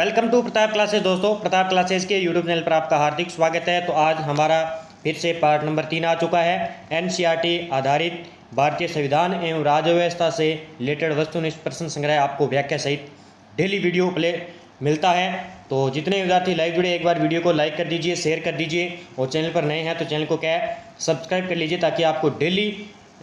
Welcome to Pratap classes. दोस्तों, Pratap classes के YouTube channel पर आपका हार्दिक स्वागत है। तो आज हमारा फिर से पार्ट नंबर 3 आ चुका है। एनसीईआरटी आधारित भारतीय संविधान एवं राज्य व्यवस्था से रिलेटेड वस्तुनिष्ठ प्रश्न संग्रह आपको व्याख्या सहित डेली वीडियो प्ले मिलता है। तो जितने विद्यार्थी लाइव जुड़े, एक बार वीडियो को लाइक कर दीजिए, शेयर कर दीजिए, और चैनल पर नए हैं तो चैनल को क्या है सब्सक्राइब कर लीजिए, ताकि आपको डेली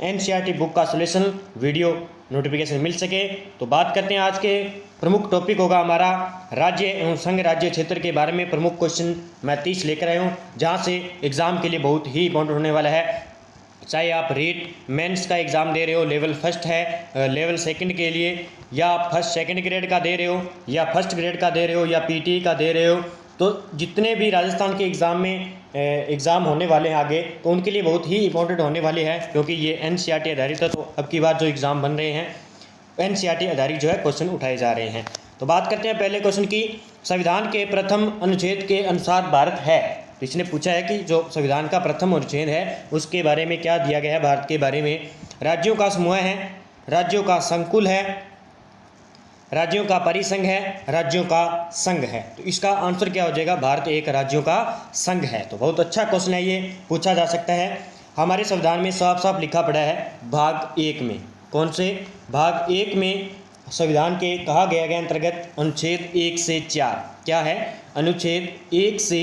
एनसीईआरटी बुक का सॉल्यूशन वीडियो नोटिफिकेशन मिल सके। तो बात करते हैं, आज के प्रमुख टॉपिक होगा हमारा राज्य एवं संघ राज्य क्षेत्र के बारे में। प्रमुख क्वेश्चन मैं 30 लेकर आया हूँ, जहाँ से एग्ज़ाम के लिए बहुत ही इंपॉर्टेंट होने वाला है। चाहे आप रीट मेंस का एग्ज़ाम दे रहे हो, लेवल फर्स्ट है, लेवल सेकंड के लिए, या आप फर्स्ट सेकंड ग्रेड का दे रहे हो, या फर्स्ट ग्रेड का दे रहे हो, या पीटी का दे रहे हो, तो जितने भी राजस्थान के एग्ज़ाम में एग्ज़ाम होने वाले हैं आगे, तो उनके लिए बहुत ही इंपॉर्टेंट होने वाले हैं, क्योंकि ये एनसीईआरटी आधारित है। तो अब की बार जो एग्ज़ाम बन रहे हैं एनसीईआरटी आधारित जो है क्वेश्चन उठाए जा रहे हैं। तो बात करते हैं पहले क्वेश्चन की। संविधान के प्रथम अनुच्छेद के अनुसार भारत है। तो इसने पूछा है कि जो संविधान का प्रथम अनुच्छेद है उसके बारे में क्या दिया गया है भारत के बारे में। राज्यों का समूह है, राज्यों का संकुल है, राज्यों का परिसंघ है, राज्यों का संघ है। तो इसका आंसर क्या हो जाएगा? भारत एक राज्यों का संघ है। तो बहुत अच्छा क्वेश्चन है, ये पूछा जा सकता है। हमारे संविधान में साफ साफ लिखा पड़ा है भाग 1 में। कौन से भाग 1 में? संविधान के कहा गया के अंतर्गत अनुच्छेद 1 से 4 क्या है? अनुच्छेद 1 से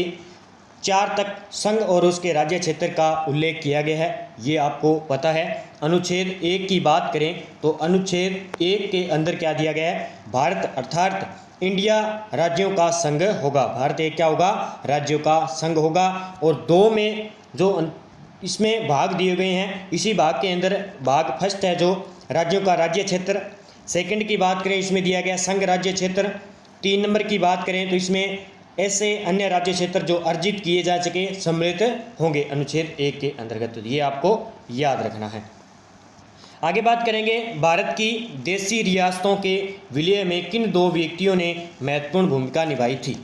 4 तक संघ और उसके राज्य क्षेत्र का उल्लेख किया गया है, ये आपको पता है। अनुच्छेद 1 की बात करें तो अनुच्छेद 1 के अंदर क्या दिया गया है? भारत अर्थात इंडिया राज्यों का संघ होगा। भारत एक क्या होगा? राज्यों का संघ होगा। और 2 में जो इसमें भाग दिए गए हैं, इसी भाग के अंदर भाग फर्स्ट है जो राज्यों का राज्य क्षेत्र। सेकंड की बात करें, इसमें दिया गया संघ राज्य क्षेत्र। 3 नंबर की बात करें तो इसमें ऐसे अन्य राज्य क्षेत्र जो अर्जित किए जा सके सम्मिलित होंगे अनुच्छेद 1 के अंतर्गत। तो ये आपको याद रखना है। आगे बात करेंगे, भारत की देशी रियासतों के विलय में किन 2 व्यक्तियों ने महत्वपूर्ण भूमिका निभाई थी?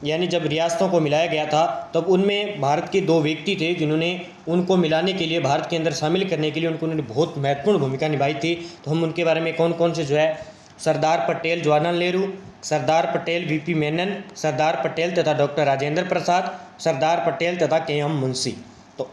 यानी जब रियासतों को मिलाया गया था तब उनमें भारत के 2 व्यक्ति थे जिन्होंने उनको मिलाने के लिए, भारत के अंदर शामिल करने के लिए उन्होंने बहुत महत्वपूर्ण भूमिका निभाई थी। तो हम उनके बारे में कौन कौन से जो है, सरदार पटेल जवाहरलाल नेहरू, सरदार पटेल वीपी मेनन, सरदार पटेल तथा डॉक्टर राजेंद्र प्रसाद, सरदार पटेल तथा के.एम. मुंशी। तो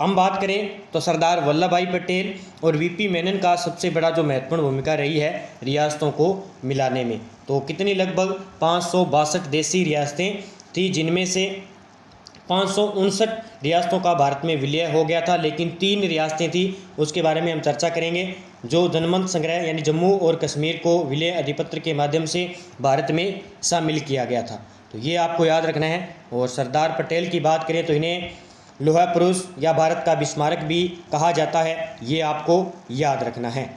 हम बात करें तो सरदार वल्लभ भाई पटेल और वीपी मेनन का सबसे बड़ा जो महत्वपूर्ण भूमिका रही है रियासतों को मिलाने में। तो कितनी? लगभग 562 देशी रियासतें थी, जिनमें से 559 रियासतों का भारत में विलय हो गया था, लेकिन 3 रियासतें थी, उसके बारे में हम चर्चा करेंगे। जो जनमत संग्रह यानी जम्मू और कश्मीर को विलय अधिपत्र के माध्यम से भारत में शामिल किया गया था, तो ये आपको याद रखना है। और सरदार पटेल की बात करें तो इन्हें लौह पुरुष या भारत का विस्मारक भी कहा जाता है, ये आपको याद रखना है।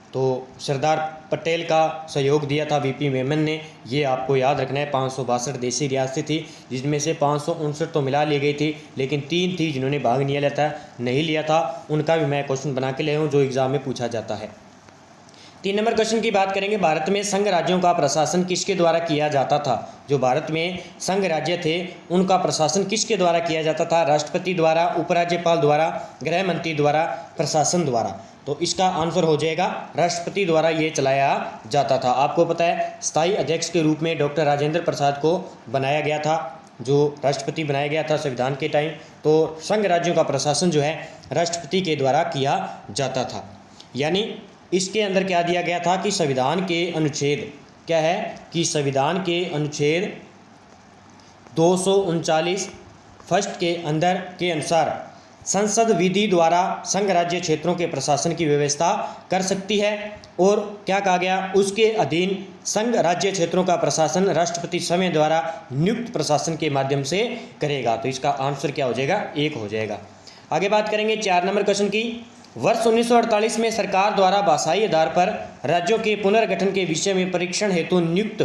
तो सरदार पटेल का सहयोग दिया था वीपी मेनन ने, ये आपको याद रखना है। 562 देशी रियासतें थी, जिसमें से 559 तो मिला ली गई थी, लेकिन 3 थी जिन्होंने भाग नहीं लिया था। उनका भी मैं क्वेश्चन बना के ले हूँ जो एग्जाम में पूछा जाता है। 3 नंबर क्वेश्चन की बात करेंगे, भारत में संघ राज्यों का प्रशासन किसके द्वारा किया जाता था? जो भारत में संघ राज्य थे उनका प्रशासन किसके द्वारा किया जाता था? राष्ट्रपति द्वारा, उपराज्यपाल द्वारा, गृह मंत्री द्वारा, प्रशासन द्वारा। तो इसका आंसर हो जाएगा राष्ट्रपति द्वारा ये चलाया जाता था। आपको पता है स्थायी अध्यक्ष के रूप में डॉक्टर राजेंद्र प्रसाद को बनाया गया था, जो राष्ट्रपति बनाया गया था संविधान के टाइम। तो संघ राज्यों का प्रशासन जो है राष्ट्रपति के द्वारा किया जाता था। यानी इसके अंदर क्या दिया गया था कि संविधान के अनुच्छेद क्या है कि संविधान के अनुच्छेद 239 फर्स्ट के अंदर के अनुसार संसद विधि द्वारा संघ राज्य क्षेत्रों के प्रशासन की व्यवस्था कर सकती है। और क्या कहा गया? उसके अधीन संघ राज्य क्षेत्रों का प्रशासन राष्ट्रपति स्वयं द्वारा नियुक्त प्रशासन के माध्यम से करेगा। तो इसका आंसर क्या हो जाएगा? 1 हो जाएगा। आगे बात करेंगे 4 नंबर क्वेश्चन की। वर्ष 1948 में सरकार द्वारा भाषाई आधार पर राज्यों के पुनर्गठन के विषय में परीक्षण हेतु नियुक्त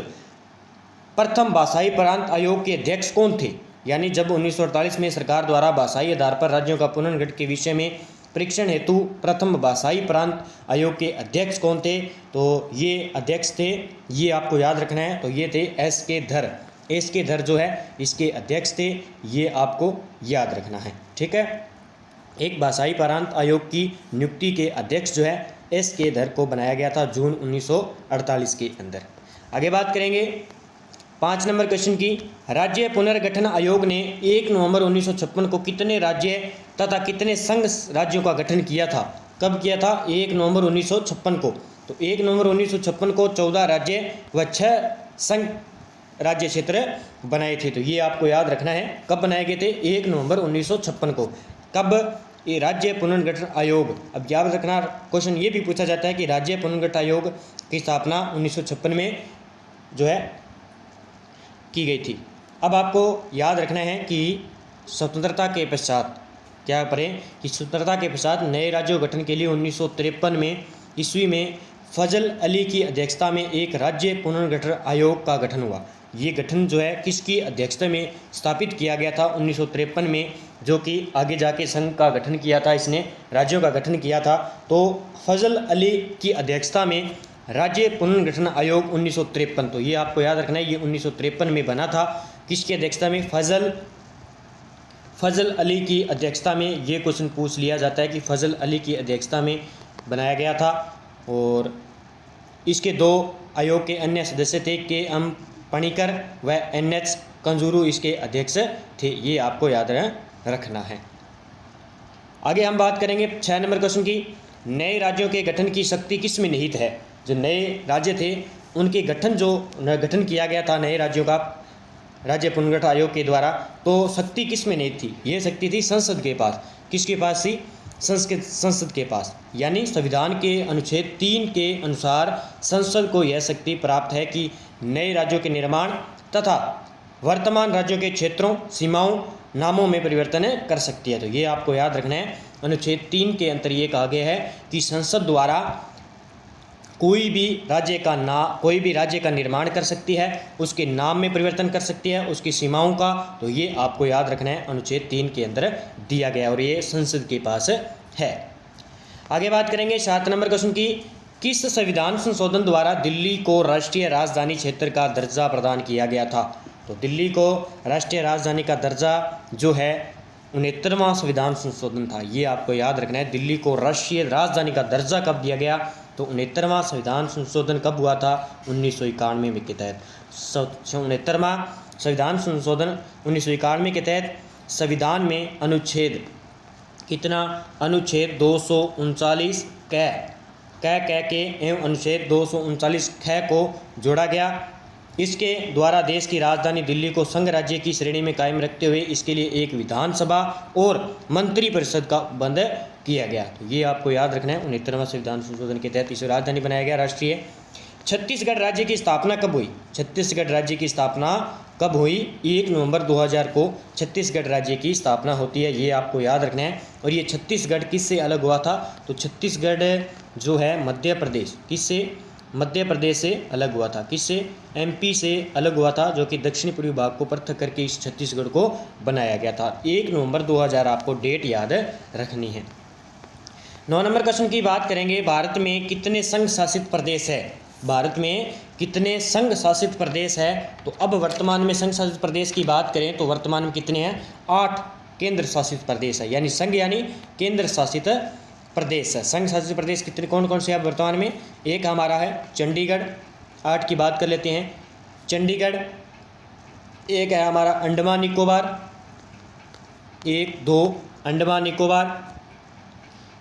प्रथम भाषाई प्रांत आयोग के अध्यक्ष कौन थे? यानी जब 1948 में सरकार द्वारा भाषाई आधार पर राज्यों का पुनर्गठन के विषय में परीक्षण हेतु प्रथम भाषाई प्रांत आयोग के अध्यक्ष कौन थे? तो ये अध्यक्ष थे, ये आपको याद रखना है। तो ये थे एस के धर जो है इसके अध्यक्ष थे, ये आपको याद रखना है। ठीक है, एक भाषाई प्रांत आयोग की नियुक्ति के अध्यक्ष जो है एस के धर को बनाया गया था जून 1948 के अंदर। आगे बात करेंगे 5 नंबर क्वेश्चन की। राज्य पुनर्गठन आयोग ने 1 नवंबर 1956 को कितने राज्य तथा कितने संघ राज्यों का गठन किया था? कब किया था? 1 नवंबर 1956 को। तो 1 नवंबर 1956 को 14 राज्य व 6 संघ राज्य क्षेत्र बनाए थे। तो ये आपको याद रखना है, कब बनाए गए थे? 1 नवंबर 1956 को। कब? ये राज्य पुनर्गठन आयोग। अब याद रखना, क्वेश्चन ये भी पूछा जाता है कि राज्य पुनर्गठन आयोग की स्थापना 1956 में जो है की गई थी। अब आपको याद रखना है कि स्वतंत्रता के पश्चात क्या करें कि स्वतंत्रता के पश्चात नए राज्यों गठन के लिए 1953 में ईस्वी में फजल अली की अध्यक्षता में एक राज्य पुनर्गठन आयोग का गठन हुआ। ये गठन जो है किसकी अध्यक्षता में स्थापित किया गया था? 1953 में, जो कि आगे जाके संघ का गठन किया था, इसने राज्यों का गठन किया था। तो फजल अली की अध्यक्षता में राज्य पुनर्गठन आयोग 1953। तो ये आपको याद रखना है, ये 1953 में बना था। किसकी अध्यक्षता में? फजल अली की अध्यक्षता में। ये क्वेश्चन पूछ लिया जाता है कि फजल अली की अध्यक्षता में बनाया गया था। और इसके 2 आयोग के अन्य सदस्य थे, के.एम. पणिकर व एन.एच. कंजूरू इसके अध्यक्ष थे। ये आपको याद रखना है। आगे हम बात करेंगे 6 नंबर क्वेश्चन की। नए राज्यों के गठन की शक्ति किस में निहित है? जो नए राज्य थे उनके गठन किया गया था नए राज्यों का राज्य पुनर्गठन आयोग के द्वारा, तो शक्ति किस में निहित थी? ये शक्ति थी संसद के पास। किसके पास थी? संसद के पास। यानी संविधान के अनुच्छेद 3 के अनुसार संसद को यह शक्ति प्राप्त है कि नए राज्यों के निर्माण तथा वर्तमान राज्यों के क्षेत्रों, सीमाओं, नामों में परिवर्तन कर सकती है। तो ये आपको याद रखना है, अनुच्छेद 3 के अंतर ये कहा गया है कि संसद द्वारा कोई भी राज्य का निर्माण कर सकती है, उसके नाम में परिवर्तन कर सकती है, उसकी सीमाओं का। तो ये आपको याद रखना है, अनुच्छेद 3 के अंदर दिया गया और ये संसद के पास है। आगे बात करेंगे 7 नंबर क्वेश्चन की। किस संविधान संशोधन द्वारा दिल्ली को राष्ट्रीय राजधानी क्षेत्र का दर्जा प्रदान किया गया था? तो दिल्ली को राष्ट्रीय राजधानी का दर्जा जो है 69वां संविधान संशोधन था। ये आपको याद रखना है, दिल्ली को राष्ट्रीय राजधानी का दर्जा कब दिया गया? तो 69वां संविधान संशोधन कब हुआ था? 1991 के तहत। 69वां संविधान संशोधन 1991 के तहत संविधान में अनुच्छेद कितना? अनुच्छेद 239 के एवं अनुच्छेद 239 को जोड़ा गया। इसके द्वारा देश की राजधानी दिल्ली को संघ राज्य की श्रेणी में कायम रखते हुए इसके लिए एक विधानसभा और मंत्रिपरिषद का बंद किया गया। तो ये आपको याद रखना है, 69वां संविधान संशोधन के तहत इसे राजधानी बनाया गया राष्ट्रीय। छत्तीसगढ़ राज्य की स्थापना कब हुई? छत्तीसगढ़ राज्य की स्थापना कब हुई? 1 नवंबर 2000 को छत्तीसगढ़ राज्य की स्थापना होती है। ये आपको याद रखना है। और ये छत्तीसगढ़ किससे अलग हुआ था? तो छत्तीसगढ़ जो है मध्य प्रदेश, मध्य प्रदेश से अलग हुआ था। किससे? एमपी से अलग हुआ था, जो कि दक्षिण पूर्वी भाग को पृथक करके इस छत्तीसगढ़ को बनाया गया था। 1 नवंबर 2000 आपको डेट याद रखनी है। 9 नंबर क्वेश्चन की बात करेंगे। भारत में कितने संघ शासित प्रदेश है? भारत में कितने संघ शासित प्रदेश है? तो अब वर्तमान में संघ शासित प्रदेश की बात करें तो वर्तमान में कितने हैं? 8 केंद्र शासित प्रदेश है। यानी संघ यानी केंद्र शासित प्रदेश है। संघ शासित प्रदेश कितने कौन कौन से हैं वर्तमान में? एक हमारा है चंडीगढ़, 8 की बात कर लेते हैं। चंडीगढ़, एक है हमारा अंडमान निकोबार, 1 2 अंडमान निकोबार,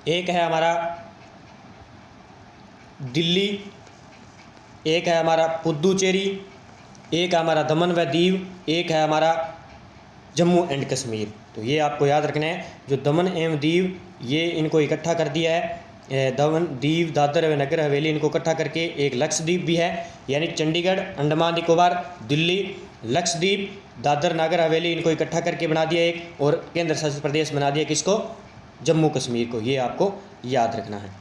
एक है हमारा दिल्ली, एक है हमारा पुद्दुचेरी, एक है हमारा दमन व दीव, एक है हमारा जम्मू एंड कश्मीर। तो ये आपको याद रखना है, जो दमन एवं दीव ये इनको इकट्ठा कर दिया है। दमन, दीव, दादर व नगर हवेली इनको इकट्ठा करके एक लक्षद्वीप भी है। यानी चंडीगढ़, अंडमान निकोबार, दिल्ली, लक्षद्वीप, दादर नागर हवेली इनको इकट्ठा करके बना दिया एक, और केंद्र शासित प्रदेश बना दिया किसको? जम्मू कश्मीर को। ये आपको याद रखना है।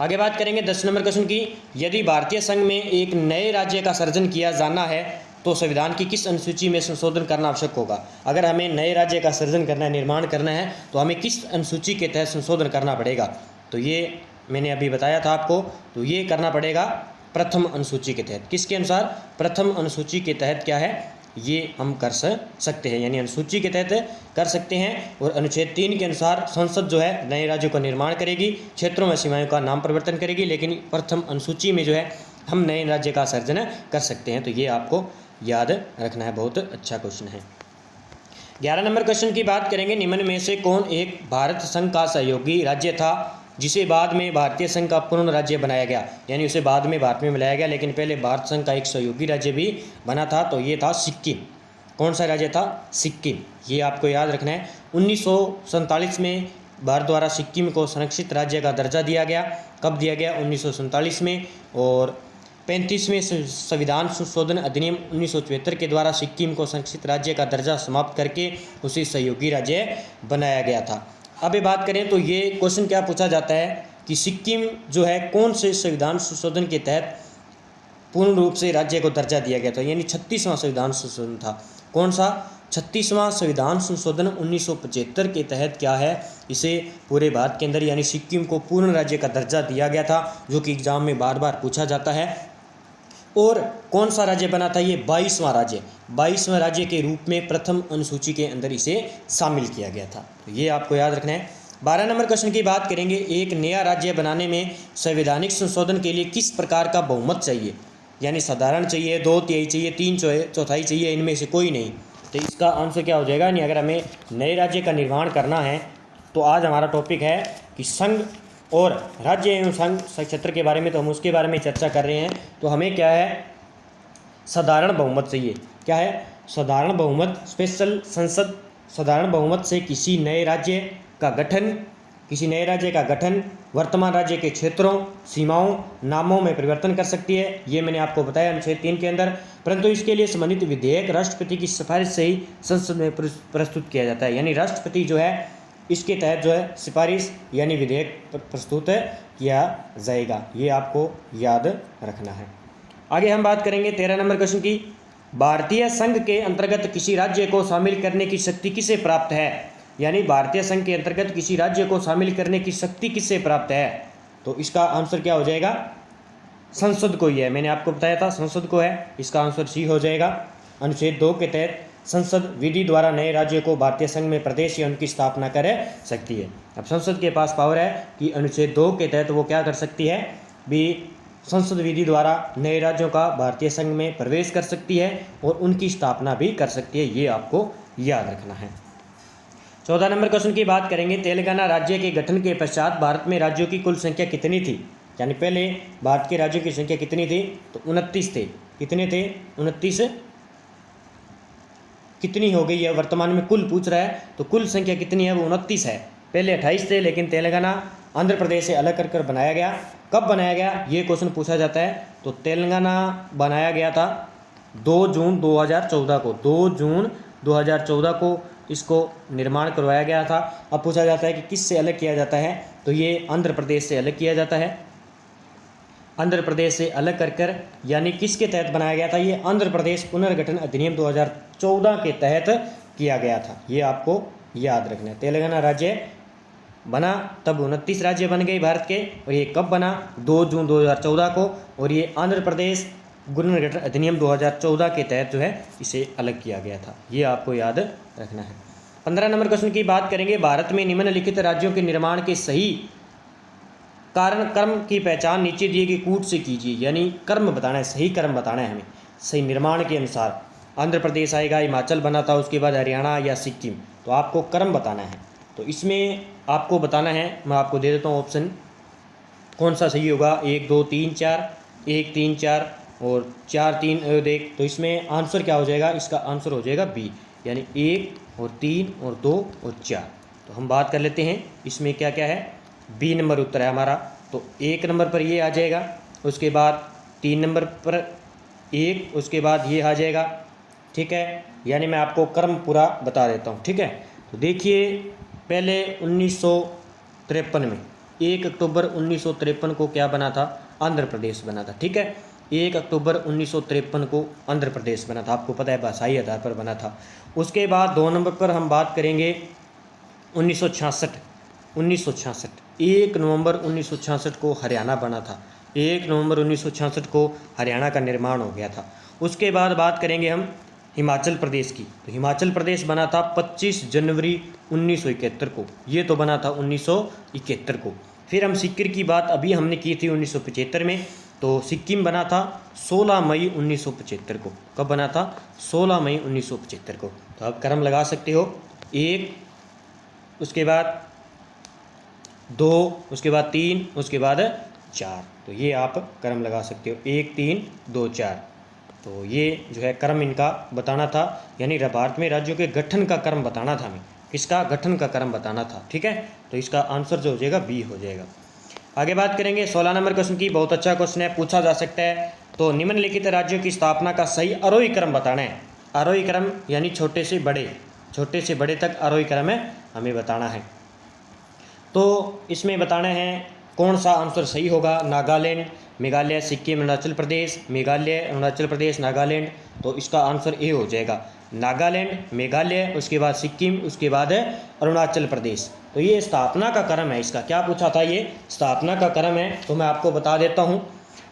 आगे बात करेंगे 10 नंबर क्वेश्चन की। यदि भारतीय संघ में एक नए राज्य का सृजन किया जाना है तो संविधान की किस अनुसूची में संशोधन करना आवश्यक होगा? अगर हमें नए राज्य का सृजन करना है, निर्माण करना है, तो हमें किस अनुसूची के तहत संशोधन करना पड़ेगा? तो ये मैंने अभी बताया था आपको। तो ये करना पड़ेगा प्रथम अनुसूची के तहत। किसके अनुसार? प्रथम अनुसूची के तहत क्या है? ये हम कर सकते हैं, यानी अनुसूची के तहत कर सकते हैं। और अनुच्छेद 3 के अनुसार संसद जो है नए राज्यों का निर्माण करेगी, क्षेत्रों में सीमाओं का नाम परिवर्तन करेगी, लेकिन प्रथम अनुसूची में जो है हम नए राज्य का सर्जन कर सकते हैं। तो ये आपको याद रखना है, बहुत अच्छा क्वेश्चन है। 11 नंबर क्वेश्चन की बात करेंगे, निम्न में से कौन एक भारत संघ का सहयोगी राज्य था जिसे बाद में भारतीय संघ का पूर्ण राज्य बनाया गया, यानी उसे बाद में भारत में मिलाया गया, लेकिन पहले भारत संघ का एक सहयोगी राज्य भी बना था। तो ये था सिक्किम। कौन सा राज्य था? सिक्किम। ये आपको याद रखना है। 1947 में भारत द्वारा सिक्किम को संरक्षित राज्य का दर्जा दिया गया। कब दिया गया? 1947 में। और 35वें संविधान संशोधन अधिनियम 1974 के द्वारा सिक्किम को संरक्षित राज्य का दर्जा समाप्त करके उसे सहयोगी राज्य बनाया गया था। अब ये बात करें तो ये क्वेश्चन क्या पूछा जाता है कि सिक्किम जो है कौन से संविधान संशोधन के तहत पूर्ण रूप से राज्य को दर्जा दिया गया था, यानी 36वां संविधान संशोधन था। कौन सा? 36वां संविधान संशोधन 1975 के तहत क्या है, इसे पूरे भारत के अंदर यानी सिक्किम को पूर्ण राज्य का दर्जा दिया गया था, जो कि एग्जाम में बार बार पूछा जाता है। और कौन सा राज्य बना था? ये 22वां राज्य। 22वें राज्य के रूप में प्रथम अनुसूची के अंदर इसे शामिल किया गया था। तो ये आपको याद रखना है। 12 नंबर क्वेश्चन की बात करेंगे, एक नया राज्य बनाने में संवैधानिक संशोधन के लिए किस प्रकार का बहुमत चाहिए, यानी साधारण चाहिए, 2/3 चाहिए, 3/4 चाहिए, इनमें से कोई नहीं। तो इसका आंसर क्या हो जाएगा? यानी अगर हमें नए राज्य का निर्माण करना है तो आज हमारा टॉपिक है कि संघ और राज्य एवं संघ क्षेत्र के बारे में, तो हम उसके बारे में चर्चा कर रहे हैं। तो हमें क्या है? साधारण बहुमत चाहिए। क्या है? साधारण बहुमत। स्पेशल संसद साधारण बहुमत से किसी नए राज्य का गठन वर्तमान राज्य के क्षेत्रों, सीमाओं, नामों में परिवर्तन कर सकती है। ये मैंने आपको बताया अनुच्छेद 3 के अंदर। परंतु इसके लिए संबंधित विधेयक राष्ट्रपति की सिफारिश से ही संसद में प्रस्तुत किया जाता है, यानी राष्ट्रपति जो है इसके तहत जो है सिफारिश यानी विधेयक प्रस्तुत किया जाएगा। ये आपको याद रखना है। आगे हम बात करेंगे 13 नंबर क्वेश्चन की, भारतीय संघ के अंतर्गत किसी राज्य को शामिल करने की शक्ति किसे प्राप्त है, यानी भारतीय संघ के अंतर्गत किसी राज्य को शामिल करने की शक्ति किसे प्राप्त है। तो इसका आंसर क्या हो जाएगा? संसद को ही है। मैंने आपको बताया था संसद को है। इसका आंसर सी हो जाएगा। अनुच्छेद 2 के तहत संसद विधि द्वारा नए राज्य को भारतीय संघ में प्रदेश या उनकी स्थापना कर सकती है। अब संसद के पास पावर है कि अनुच्छेद 2 के तहत वो क्या कर सकती है भी, संसद विधि द्वारा नए राज्यों का भारतीय संघ में प्रवेश कर सकती है और उनकी स्थापना भी कर सकती है। ये आपको याद रखना है। 14 नंबर क्वेश्चन की बात करेंगे, तेलंगाना राज्य के गठन के पश्चात भारत में राज्यों की कुल संख्या कितनी थी, यानी पहले भारत के राज्यों की संख्या कितनी थी? तो 29 थे। कितने थे? 29। कितनी हो गई है वर्तमान में? कुल पूछ रहा है, तो कुल संख्या कितनी है? वो 29 है। पहले 28 थे, लेकिन तेलंगाना आंध्र प्रदेश से अलग कर बनाया गया। कब बनाया गया ये क्वेश्चन पूछा जाता है। तो तेलंगाना बनाया गया था 2 जून 2014 को। 2 जून 2014 को इसको निर्माण करवाया गया था। अब पूछा जाता है कि किससे अलग किया जाता है, तो ये आंध्र प्रदेश से अलग किया जाता है। आंध्र प्रदेश से अलग कर यानी किसके तहत बनाया गया था? ये आंध्र प्रदेश पुनर्गठन अधिनियम 2014 के तहत किया गया था। ये आपको याद रखना है। तेलंगाना राज्य बना तब 29 राज्य बन गए भारत के, और ये कब बना? 2 जून 2014 को। और ये आंध्र प्रदेश पुनर्गठन अधिनियम 2014 के तहत जो है इसे अलग किया गया था। ये आपको याद रखना है। 15 नंबर क्वेश्चन की बात करेंगे, भारत में निम्नलिखित राज्यों के निर्माण के सही कारण कर्म की पहचान नीचे दिए गए कूट से कीजिए, यानी कर्म बताना है, सही कर्म बताना है हमें सही निर्माण के अनुसार। आंध्र प्रदेश आएगा, हिमाचल बना था, उसके बाद हरियाणा या सिक्किम। तो आपको कर्म बताना है। तो इसमें आपको बताना है, मैं आपको दे देता हूँ ऑप्शन कौन सा सही होगा। 1 2 3 4, 1 3 4 और 4 3 देख। तो इसमें आंसर क्या हो जाएगा? इसका आंसर हो जाएगा बी, यानी 1 और 3 और 2 और 4। तो हम बात कर लेते हैं इसमें क्या क्या है। बी नंबर उत्तर है हमारा। तो 1 नंबर पर ये आ जाएगा, उसके बाद 3 नंबर पर 1, उसके बाद ये आ जाएगा। ठीक है, यानी मैं आपको कर्म पूरा बता देता हूँ। ठीक है, तो देखिए पहले 1953 में 1 अक्टूबर 1953 को क्या बना था? आंध्र प्रदेश बना था। ठीक है, 1 अक्टूबर 1953 को आंध्र प्रदेश बना था। आपको पता है भाषाई आधार पर बना था। उसके बाद 2 नंबर पर हम बात करेंगे 1966। 1 नवंबर 1966 को हरियाणा बना था। 1 नवंबर 1966 को हरियाणा का निर्माण हो गया था। उसके बाद बात करेंगे हम हिमाचल प्रदेश की, तो हिमाचल प्रदेश बना था 25 जनवरी 1971 को, ये तो बना था 1971 को। फिर हम सिक्किम की बात अभी हमने की थी 1975 में, तो सिक्किम बना था 16 मई 1975 को। कब बना था? 16 मई 1975 को। तो आप क्रम लगा सकते हो, 1, उसके बाद 2, उसके बाद 3, उसके बाद 4। तो ये आप क्रम लगा सकते हो, 1, 3, 2, 4। तो ये जो है क्रम इनका बताना था, यानी भारत में राज्यों के गठन का क्रम बताना था हमें, किसका गठन का क्रम बताना था। ठीक है, तो इसका आंसर जो हो जाएगा बी हो जाएगा। आगे बात करेंगे 16 नंबर क्वेश्चन की। बहुत अच्छा क्वेश्चन है, पूछा जा सकता है। तो निम्नलिखित राज्यों की स्थापना का सही आरोही क्रम बताना है। आरोही क्रम यानी छोटे से बड़े तक आरोही क्रम है हमें बताना है। तो इसमें बताना है कौन सा आंसर सही होगा। नागालैंड, मेघालय, सिक्किम, अरुणाचल प्रदेश, मेघालय, अरुणाचल प्रदेश, नागालैंड। तो इसका आंसर ए हो जाएगा, नागालैंड, मेघालय, उसके बाद सिक्किम, उसके बाद है अरुणाचल प्रदेश। तो ये स्थापना का क्रम है इसका। क्या पूछा था? ये स्थापना का क्रम है। तो मैं आपको बता देता हूँ।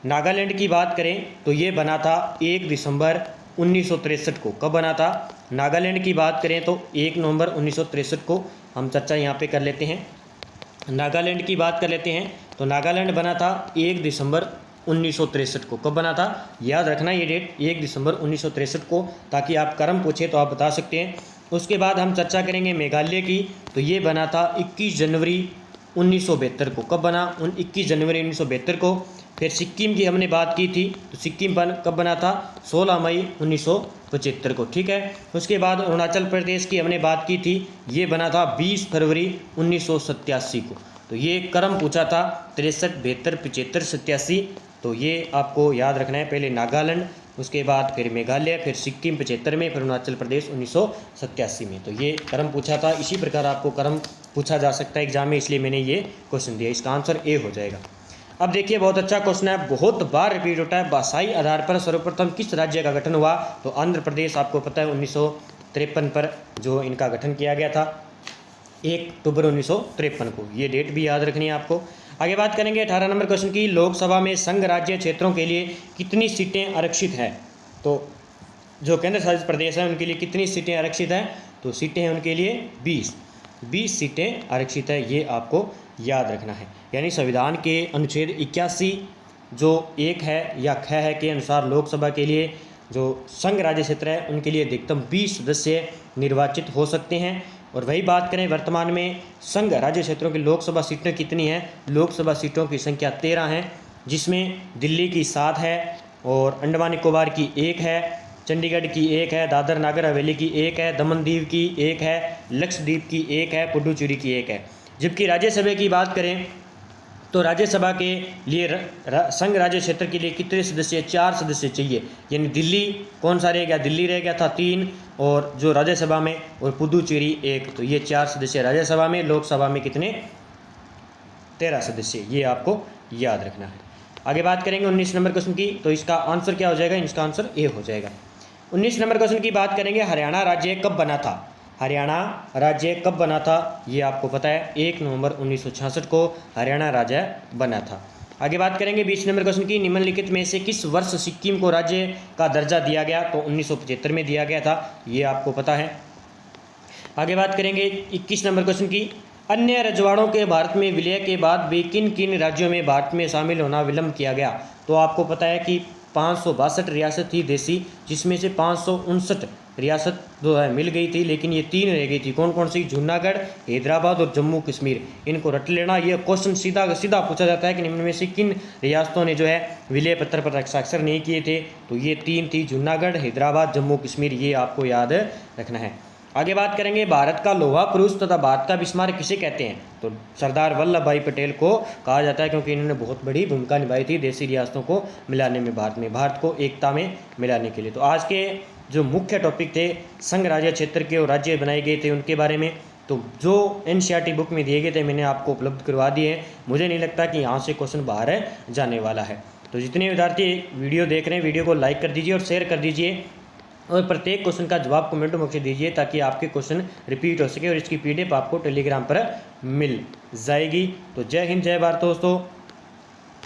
नागालैंड की बात करें तो ये बना था 1 दिसंबर 1963 को। कब बना था? नागालैंड की बात करें तो 1 नवंबर 1963 को। हम चर्चा यहाँ पे कर लेते हैं, नागालैंड की बात कर लेते हैं। तो नागालैंड बना था 1 दिसंबर 1963 को। कब बना था? याद रखना ये डेट, 1 दिसंबर 1963 को, ताकि आप क्रम पूछे तो आप बता सकते हैं। उसके बाद हम चर्चा करेंगे मेघालय की। तो ये बना था 21 जनवरी 1972 को। कब बना? 21 जनवरी 1972 को। फिर सिक्किम की हमने बात की थी, तो सिक्किम कब बना था? 16 मई 1975 को। ठीक है। उसके बाद अरुणाचल प्रदेश की हमने बात की थी, ये बना था 20 फरवरी 1987 को। तो ये क्रम पूछा था 63, 72, 75, 87। तो ये आपको याद रखना है। पहले नागालैंड, उसके बाद फिर मेघालय, फिर सिक्किम 75 में, फिर अरुणाचल प्रदेश 1987 में। तो ये क्रम पूछा था। इसी प्रकार आपको क्रम पूछा जा सकता है एग्जाम में, इसलिए मैंने ये क्वेश्चन दिया। इसका आंसर ए हो जाएगा। अब देखिए, बहुत अच्छा क्वेश्चन है, बहुत बार रिपीट होता है। भाषाई आधार पर सर्वप्रथम किस राज्य का गठन हुआ? तो आंध्र प्रदेश। आपको पता है 1953 पर जो इनका गठन किया गया था, 1 अक्टूबर 1953 को। ये डेट भी याद रखनी है आपको। आगे बात करेंगे 18 नंबर क्वेश्चन की। लोकसभा में संघ राज्य क्षेत्रों के लिए कितनी सीटें आरक्षित हैं? तो जो केंद्र शासित प्रदेश है उनके लिए कितनी सीटें आरक्षित हैं? तो सीटें हैं उनके लिए 20 सीटें आरक्षित है। ये आपको याद रखना है। यानी संविधान के अनुच्छेद 81 जो 1 है या ख है के अनुसार लोकसभा के लिए जो संघ राज्य क्षेत्र है उनके लिए अधिकतम 20 सदस्य निर्वाचित हो सकते हैं। और वही बात करें वर्तमान में संघ राज्य क्षेत्रों की लोकसभा सीटें कितनी हैं? लोकसभा सीटों की संख्या 13 है, जिसमें दिल्ली की 7 है, और अंडमान निकोबार की 1 है, चंडीगढ़ की 1 है, दादर नागर हवेली की 1 है, दमन दीव की 1 है, लक्षद्वीप की 1 है, पुडुचेरी की 1 है। जबकि राज्यसभा की बात करें तो राज्यसभा के लिए संघ राज्य क्षेत्र के लिए कितने सदस्य? 4 सदस्य चाहिए। यानी दिल्ली कौन सा रह गया? दिल्ली रह गया था 3, और जो राज्यसभा में, और पुडुचेरी 1। तो ये 4 सदस्य राज्यसभा में। लोकसभा में कितने? 13 सदस्य। ये आपको याद रखना है। आगे बात करेंगे 19 नंबर क्वेश्चन की। तो इसका आंसर क्या हो जाएगा? इसका आंसर ए हो जाएगा। 19 नंबर क्वेश्चन की बात करेंगे, हरियाणा राज्य कब बना था? हरियाणा राज्य कब बना था? ये आपको पता है, 1 नवंबर 1966 को हरियाणा राज्य बना था। आगे बात करेंगे 20 नंबर क्वेश्चन की। निम्नलिखित में से किस वर्ष सिक्किम को राज्य का दर्जा दिया गया? तो 1975 में दिया गया था। ये आपको पता है। आगे बात करेंगे 21 नंबर क्वेश्चन की। अन्य रजवाड़ों के भारत में विलय के बाद भी किन किन राज्यों में भारत में शामिल होना विलंब किया गया? तो आपको पता है कि 562 रियासत थी देसी, जिसमें से 559 रियासत जो है मिल गई थी, लेकिन ये 3 रह गई थी। कौन कौन सी? जूनागढ़, हैदराबाद और जम्मू कश्मीर। इनको रट लेना। ये क्वेश्चन सीधा पूछा जाता है कि निम्न में से किन रियासतों ने जो है विलय पत्र पर हस्ताक्षर नहीं किए थे? तो ये 3 थी, जूनागढ़, हैदराबाद, जम्मू कश्मीर। ये आपको याद रखना है। आगे बात करेंगे भारत का लोहा पुरुष तथा भारत का विस्मारक किसे कहते हैं? तो सरदार वल्लभ भाई पटेल को कहा जाता है, क्योंकि इन्होंने बहुत बड़ी भूमिका निभाई थी देसी रियासतों को मिलाने में, भारत को एकता में मिलाने के लिए। तो आज के जो मुख्य टॉपिक थे संघ राज्य क्षेत्र के और राज्य बनाए गए थे उनके बारे में, तो जो NCERT बुक में दिए गए थे मैंने आपको उपलब्ध करवा दिए हैं। मुझे नहीं लगता कि यहाँ से क्वेश्चन बाहर जाने वाला है। तो जितने विद्यार्थी वीडियो देख रहे हैं, वीडियो को लाइक कर दीजिए और शेयर कर दीजिए, और प्रत्येक क्वेश्चन का जवाब कमेंट बॉक्स में दीजिए, ताकि आपके क्वेश्चन रिपीट हो सके। और इसकी PDF आपको टेलीग्राम पर मिल जाएगी। तो जय हिंद, जय भारत दोस्तों।